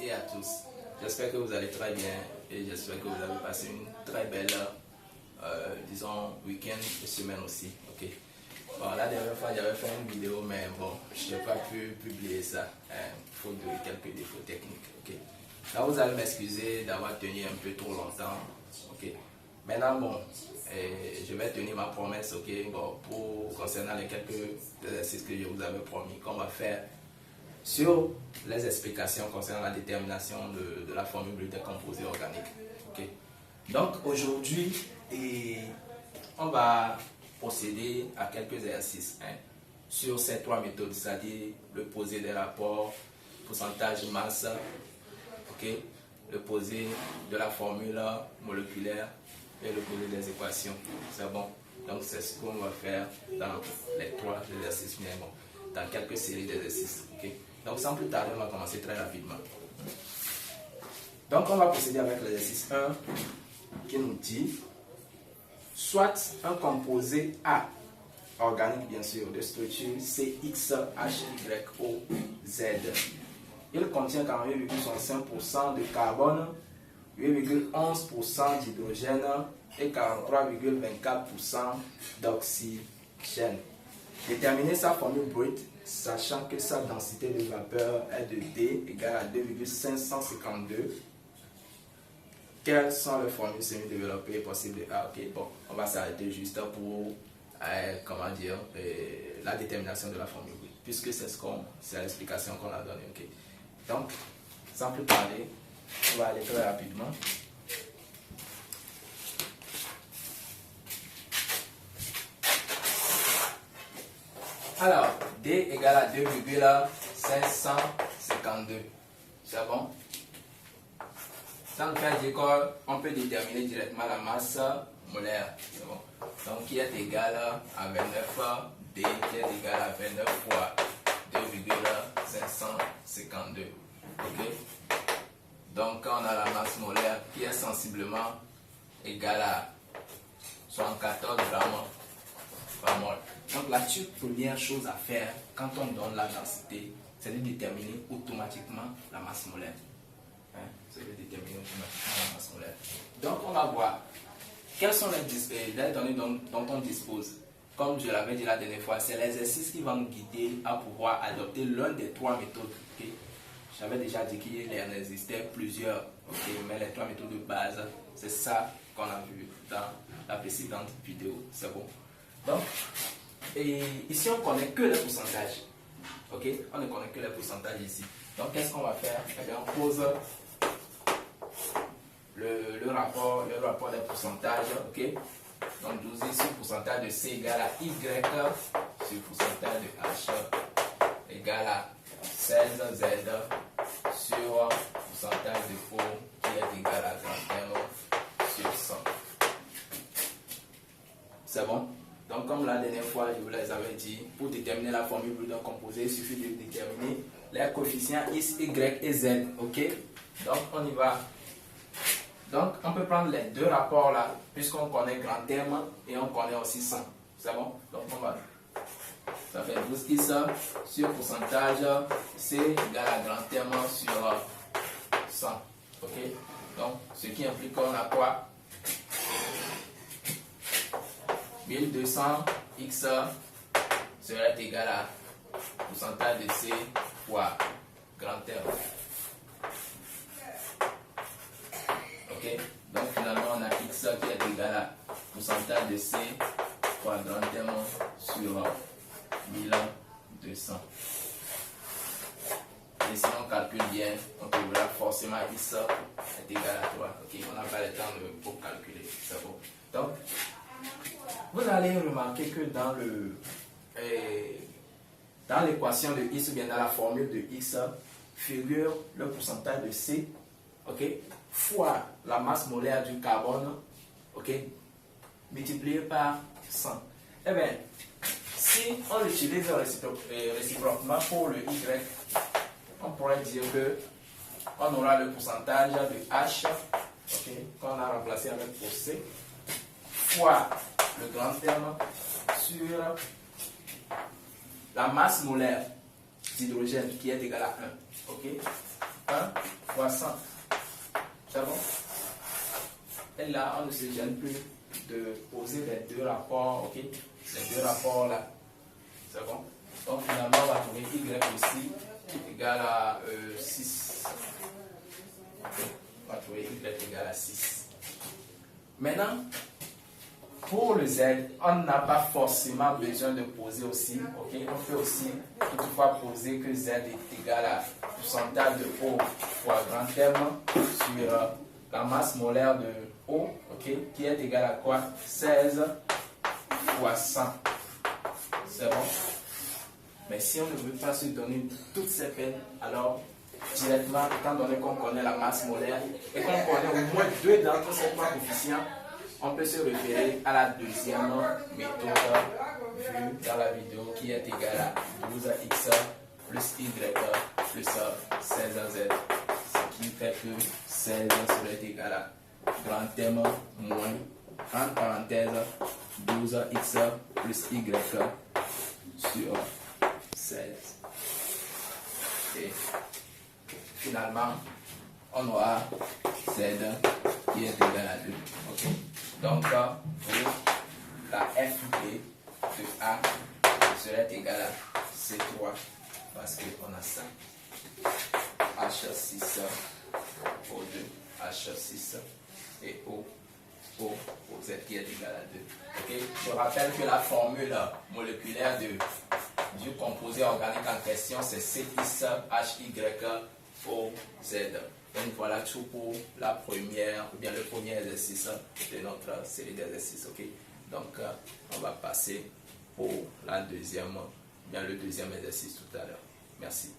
et à tous. J'espère que vous allez très bien et j'espère que vous avez passé une très belle, disons, week-end et semaine aussi. Ok. Bon, la dernière fois, j'avais fait une vidéo, mais bon, je n'ai pas pu publier ça, faute de quelques défauts techniques. Ok. Là, vous allez m'excuser d'avoir tenu un peu trop longtemps. Ok. Maintenant, bon, je vais tenir ma promesse, ok, bon, pour concernant les quelques exercices que je vous avais promis qu'on va faire sur les explications concernant la détermination de la formule brute des composés organiques. Ok. Donc aujourd'hui, on va procéder à quelques exercices sur ces trois méthodes, c'est-à-dire le posé des rapports, pourcentage masse, ok, le posé de la formule moléculaire et le posé des équations. C'est bon. Donc c'est ce qu'on va faire dans les trois exercices, mais bon, dans quelques séries d'exercices. Ok. Donc sans plus tarder, on va commencer très rapidement. Donc on va procéder avec l'exercice 1 qui nous dit soit un composé A, organique bien sûr, de structure CXHYOZ. Il contient 48,65% de carbone, 8,11% d'hydrogène et 43,24% d'oxygène. Déterminer sa formule brute, sachant que sa densité de vapeur est de D égale à 2,552. Quelles sont les formules semi-développées possibles de A? Ok, bon, on va s'arrêter juste pour comment dire, la détermination de la formule brute, puisque c'est l'explication qu'on a donnée. Ok. Donc, sans plus parler, on va aller très rapidement. Alors, D égale à 2,552. C'est bon? Ça nous fait dire qu'on peut déterminer directement la masse molaire. C'est bon? Donc, qui est égal à 29, D qui est égal à 29 fois 2,552. Ok? Donc, on a la masse molaire qui est sensiblement égale à 74 grammes par mol. Donc, la toute première chose à faire quand on donne la densité, c'est de déterminer automatiquement la masse molaire. C'est de déterminer automatiquement la masse molaire. Donc, on va voir quelles sont les données dont on dispose. Comme je l'avais dit la dernière fois, c'est l'exercice qui va nous guider à pouvoir adopter l'une des trois méthodes. Okay? J'avais déjà dit qu'il en existait plusieurs, okay? Mais les trois méthodes de base, c'est ça qu'on a vu dans la précédente vidéo. C'est bon. Donc, ici, on ne connaît que les pourcentages. Okay? On ne connaît que les pourcentages ici. Donc, qu'est-ce qu'on va faire? Eh bien, on pose le rapport des pourcentages. Okay? Donc, 12 sur pourcentage de C égale à Y sur pourcentage de H égale à 16Z sur pourcentage de O qui est égal à 31 sur 100. C'est bon? Donc, comme la dernière fois, je vous les avais dit, pour déterminer la formule brute d'un composé, il suffit de déterminer les coefficients X, Y et Z. Ok? Donc, on y va. Donc, on peut prendre les deux rapports là, puisqu'on connaît grand terme et on connaît aussi 100. C'est bon? Donc, on va. Ça fait 12X sur pourcentage C égale à grand terme sur 100. Ok? Donc, ce qui implique qu'on a quoi? 1200X serait égal à pourcentage de C fois grand terme. Ok, donc finalement on a X qui est égal à pourcentage de C fois grand terme sur 1200. Et si on calcule bien, on trouvera forcément X est égal à 3. Ok, on n'a pas le temps pour calculer. C'est bon. Donc, vous allez remarquer que dans l'équation de X, ou bien dans la formule de X, figure le pourcentage de C, ok, fois la masse molaire du carbone, ok, multiplié par 100. Eh bien, si on l'utilise réciproquement pour le Y, on pourrait dire que on aura le pourcentage de H, ok, qu'on a remplacé avec pour C, fois le grand terme sur la masse molaire d'hydrogène qui est égale à 1. Ok? 1 fois 100. C'est bon? Et là, on ne se gêne plus de poser les deux rapports, ok? Les deux rapports là. C'est bon? Donc finalement, on va trouver y aussi égal à 6. Okay. On va trouver y égal à 6. Maintenant, pour le z, on n'a pas forcément besoin de poser aussi. Okay? On peut aussi toutefois poser que z est égal à pourcentage de O fois grand terme sur la masse molaire de O, okay? Qui est égal à quoi? 16 fois 100. C'est bon? Mais si on ne veut pas se donner toutes ces peines, alors directement, étant donné qu'on connaît la masse molaire et qu'on connaît au moins deux d'entre ces trois coefficients, on peut se référer à la deuxième méthode vue dans la vidéo qui est égale à 12x plus y plus 16z. Ce qui fait que 16 serait égal à grand terme moins, entre parenthèses, 12x plus y sur 16. Et finalement, on aura z qui est égal à 2. Okay. Donc, pour la FB de A serait égal à C3 parce qu'on a ça. H6 O2, H6 et O Z qui est égal à 2. Okay. Je rappelle que la formule moléculaire du composé organique en question, c'est C6HYOZ. Donc voilà tout pour la première, ou bien le premier exercice de notre série d'exercices. Okay? Donc on va passer pour la deuxième, bien le deuxième exercice tout à l'heure. Merci.